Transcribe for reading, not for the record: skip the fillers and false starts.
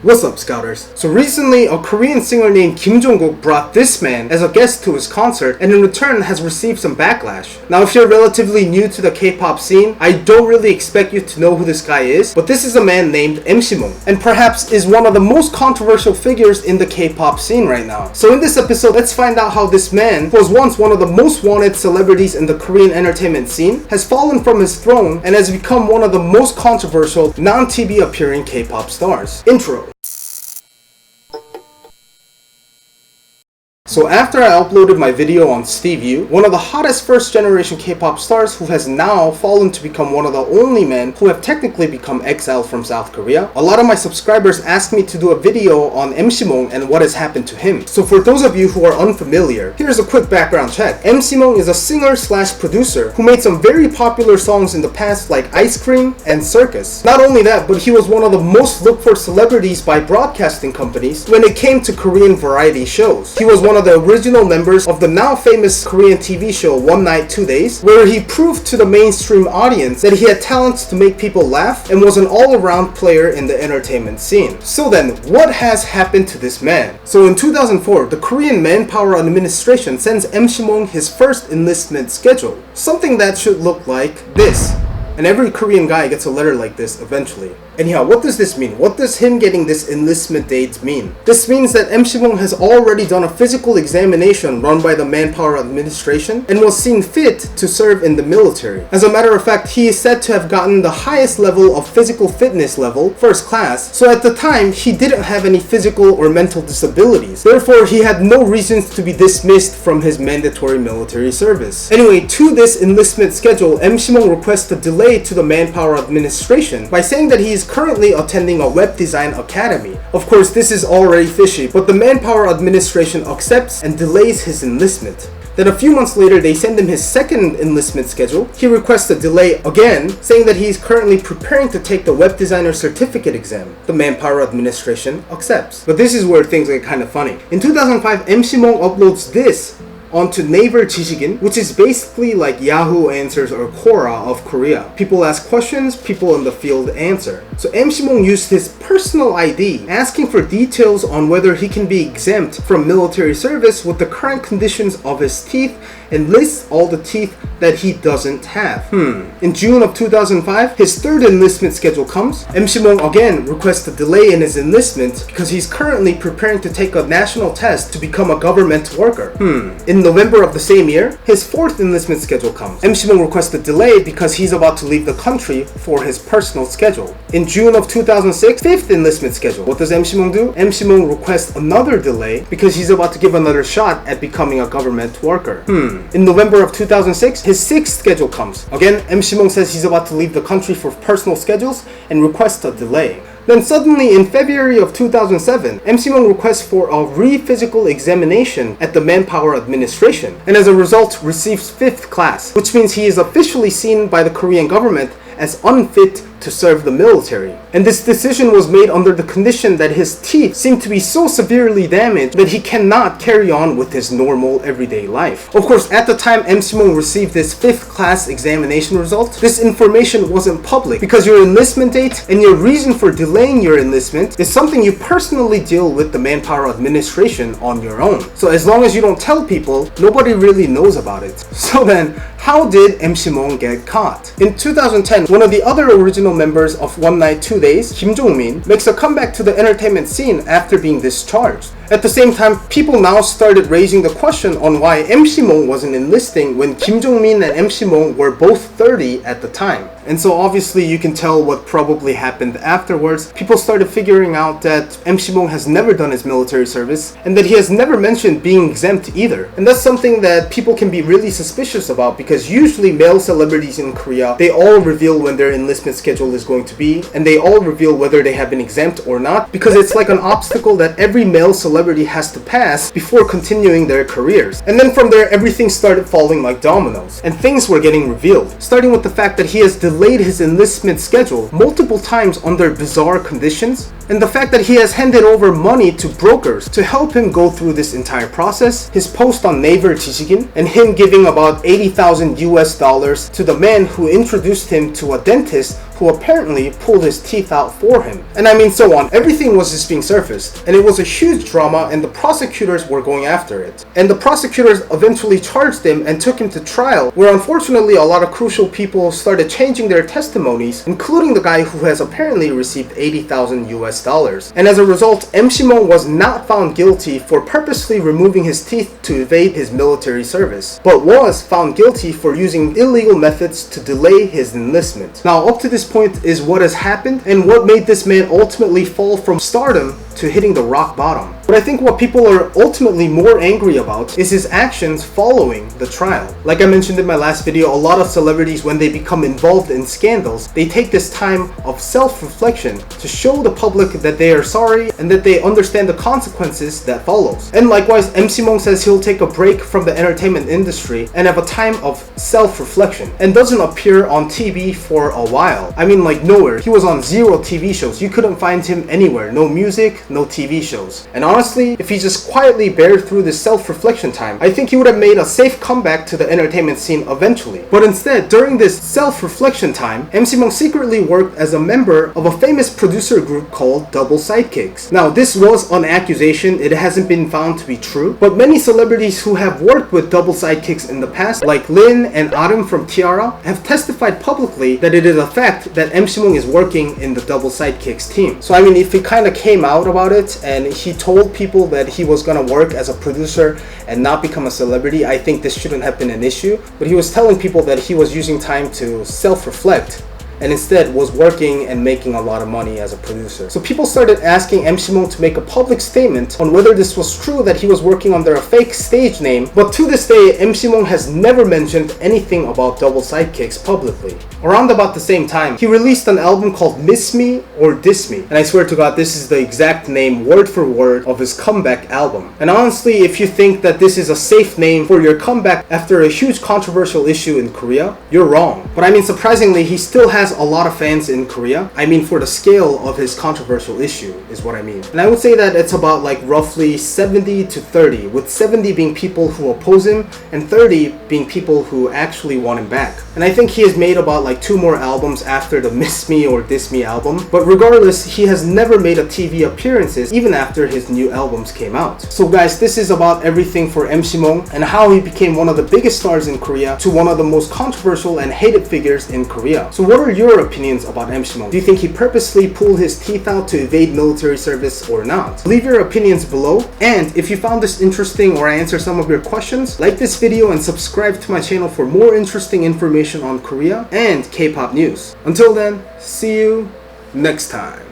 What's up, Scouters? So recently, a Korean singer named Kim Jong-kook brought this man as a guest to his concert and in return has received some backlash. Now, if you're relatively new to the K-pop scene, I don't really expect you to know who this guy is, but this is a man named MC Mong, and perhaps is one of the most controversial figures in the K-pop scene right now. So in this episode, let's find out how this man, who was once one of the most wanted celebrities in the Korean entertainment scene, has fallen from his throne and has become one of the most controversial non-TV appearing K-pop stars. Intro. So after I uploaded my video on Steve Yu, one of the hottest first generation K-pop stars who has now fallen to become one of the only men who have technically become exiled from South Korea, a lot of my subscribers asked me to do a video on MC Mong and what has happened to him. So for those of you who are unfamiliar, here's a quick background check. MC Mong is a singer slash producer who made some very popular songs in the past like Ice Cream and Circus. Not only that, but he was one of the most looked for celebrities by broadcasting companies when it came to Korean variety shows. He was one of the original members of the now famous Korean TV show One Night, 2 Days, where he proved to the mainstream audience that he had talents to make people laugh and was an all-around player in the entertainment scene. So then, what has happened to this man? So in 2004, the Korean Manpower Administration sends MC Mong his first enlistment schedule, something that should look like this. And every Korean guy gets a letter like this eventually. Anyhow, what does this mean? What does him getting this enlistment date mean? This means that MC Mong has already done a physical examination run by the Manpower Administration and was seen fit to serve in the military. As a matter of fact, he is said to have gotten the highest level of physical fitness level, first class, so at the time he didn't have any physical or mental disabilities. Therefore, he had no reasons to be dismissed from his mandatory military service. Anyway, to this enlistment schedule, MC Mong requests a delay to the Manpower Administration by saying that he is currently attending a web design academy. Of course, this is already fishy, but the Manpower Administration accepts and delays his enlistment. Then a few months later, they send him his second enlistment schedule. He requests a delay again, saying that he is currently preparing to take the web designer certificate exam. The Manpower Administration accepts. But this is where things get kind of funny. In 2005, MC Mong uploads this onto Naver 지식인, which is basically like Yahoo Answers or Quora of Korea. People ask questions, people in the field answer. So MC Mong used his personal ID, asking for details on whether he can be exempt from military service with the current conditions of his teeth, and lists all the teeth that he doesn't have. In June of 2005, his third enlistment schedule comes. MC Mong again requests a delay in his enlistment because he's currently preparing to take a national test to become a government worker. In November of the same year, his fourth enlistment schedule comes. MC Mong requests a delay because he's about to leave the country for his personal schedule. In June of 2006, fifth enlistment schedule. What does MC Mong do? MC Mong requests another delay because he's about to give another shot at becoming a government worker. In November of 2006, his sixth schedule comes. Again, MC Mong says he's about to leave the country for personal schedules and requests a delay. Then suddenly in February of 2007, MC Mong requests for a re-physical examination at the Manpower Administration, and as a result receives 5th class, which means he is officially seen by the Korean government as unfit to serve the military. And this decision was made under the condition that his teeth seem to be so severely damaged that he cannot carry on with his normal everyday life. Of course, at the time MC Mong received this 5th class examination result, this information wasn't public because your enlistment date and your reason for delaying your enlistment is something you personally deal with the Manpower Administration on your own. So as long as you don't tell people, nobody really knows about it. So then, how did MC Mong get caught? In 2010, one of the other original members of One Night, 2 Days, Kim Jong-min, makes a comeback to the entertainment scene after being discharged. At the same time, people now started raising the question on why MC Mong wasn't enlisting when Kim Jong-min and MC Mong were both 30 at the time. And so obviously you can tell what probably happened afterwards. People started figuring out that MC Mong has never done his military service and that he has never mentioned being exempt either. And that's something that people can be really suspicious about because usually male celebrities in Korea, they all reveal when their enlistment schedule is going to be, and they all reveal whether they have been exempt or not, because it's like an obstacle that every male celebrity has to pass before continuing their careers. And then from there, everything started falling like dominoes, and things were getting revealed, starting with the fact that he has delayed his enlistment schedule multiple times under bizarre conditions, and the fact that he has handed over money to brokers to help him go through this entire process, his post on Naver 지식인, and him giving about $80,000 to the man who introduced him to a dentist who apparently pulled his teeth out for him. And I mean, so on. Everything was just being surfaced, and it was a huge drama, and the prosecutors were going after it. And the prosecutors eventually charged him and took him to trial, where unfortunately a lot of crucial people started changing their testimonies, including the guy who has apparently received 80,000 US dollars. And as a result, MC Mong was not found guilty for purposely removing his teeth to evade his military service, but was found guilty for using illegal methods to delay his enlistment. Now, up to this point is what has happened and what made this man ultimately fall from stardom to hitting the rock bottom. But I think what people are ultimately more angry about is his actions following the trial. Like I mentioned in my last video, a lot of celebrities, when they become involved in scandals, they take this time of self-reflection to show the public that they are sorry and that they understand the consequences that follows. And likewise, MC Mong says he'll take a break from the entertainment industry and have a time of self-reflection, and doesn't appear on TV for a while. I mean, like nowhere. He was on 0 TV shows. You couldn't find him anywhere. No music, no TV shows. And honestly, if he just quietly bared through this self-reflection time, I think he would have made a safe comeback to the entertainment scene eventually. But instead, during this self-reflection time, MC Mong secretly worked as a member of a famous producer group called Double Sidekicks. Now, this was an accusation. It hasn't been found to be true, but many celebrities who have worked with Double Sidekicks in the past, like Lin and Adam from Tiara, have testified publicly that it is a fact that MC Mong is working in the Double Sidekicks team. So I mean, if he kind of came out about it and he told people that he was gonna work as a producer and not become a celebrity, I think this shouldn't have been an issue. But he was telling people that he was using time to self-reflect and instead was working and making a lot of money as a producer. So people started asking MC Mong to make a public statement on whether this was true that he was working under a fake stage name, but to this day, MC Mong has never mentioned anything about Double Sidekicks publicly. Around about the same time, he released an album called Miss Me or Diss Me, and I swear to God, this is the exact name word for word of his comeback album. And honestly, if you think that this is a safe name for your comeback after a huge controversial issue in Korea, you're wrong. But I mean, surprisingly, he still has a lot of fans in Korea. I mean, for the scale of his controversial issue is what I mean. And I would say that it's about like roughly 70 to 30, with 70 being people who oppose him and 30 being people who actually want him back. And I think he has made about like 2 more albums after the Miss Me or Diss Me album, but regardless, he has never made a TV appearances even after his new albums came out. So guys, this is about everything for MC Mong and how he became one of the biggest stars in Korea to one of the most controversial and hated figures in Korea. So what are your opinions about MC Mong? Do you think he purposely pulled his teeth out to evade military service or not? Leave your opinions below, and if you found this interesting or I answered some of your questions, like this video and subscribe to my channel for more interesting information on Korea and K-pop news. Until then, see you next time.